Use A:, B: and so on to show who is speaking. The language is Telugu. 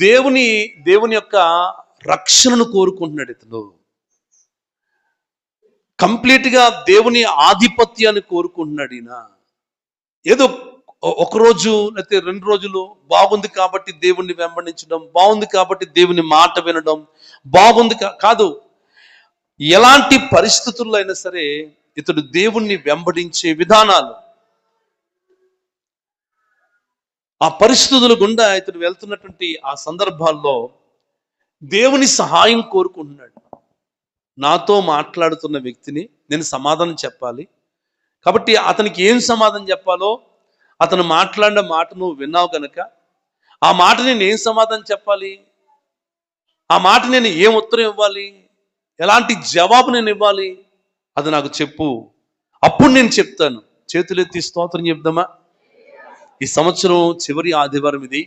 A: దేవుని దేవుని యొక్క రక్షణను కోరుకుంటున్నాడు ఇతను. కంప్లీట్గా దేవుని ఆధిపత్యాన్ని కోరుకుంటున్నాడు ఈయన. ఏదో ఒకరోజు లేకపోతే 2 రోజులు బాగుంది కాబట్టి దేవుణ్ణి వెంబడించడం, బాగుంది కాబట్టి దేవుని మాట వినడం, బాగుంది కాదు. ఎలాంటి పరిస్థితుల్లో అయినా సరే ఇతడు దేవుణ్ణి వెంబడించే విధానాలు, ఆ పరిస్థితుల గుండా ఇతడు వెళ్తున్నటువంటి ఆ సందర్భాల్లో దేవుని సహాయం కోరుకుంటున్నాడు. నాతో మాట్లాడుతున్న వ్యక్తిని నేను సమాధానం చెప్పాలి కాబట్టి అతనికి ఏం సమాధానం చెప్పాలో, అతను మాట్లాడిన మాట నువ్వు విన్నావు గనక ఆ మాట నేను ఏం సమాధానం చెప్పాలి, ఆ మాట నేను ఏం ఉత్తరం ఇవ్వాలి, ఎలాంటి జవాబు నేను ఇవ్వాలి, అది నాకు చెప్పు, అప్పుడు నేను చెప్తాను. చేతులెత్తి స్తోత్రం చెప్దామా? ఈ సంవత్సరం చివరి ఆదివారం ఇది.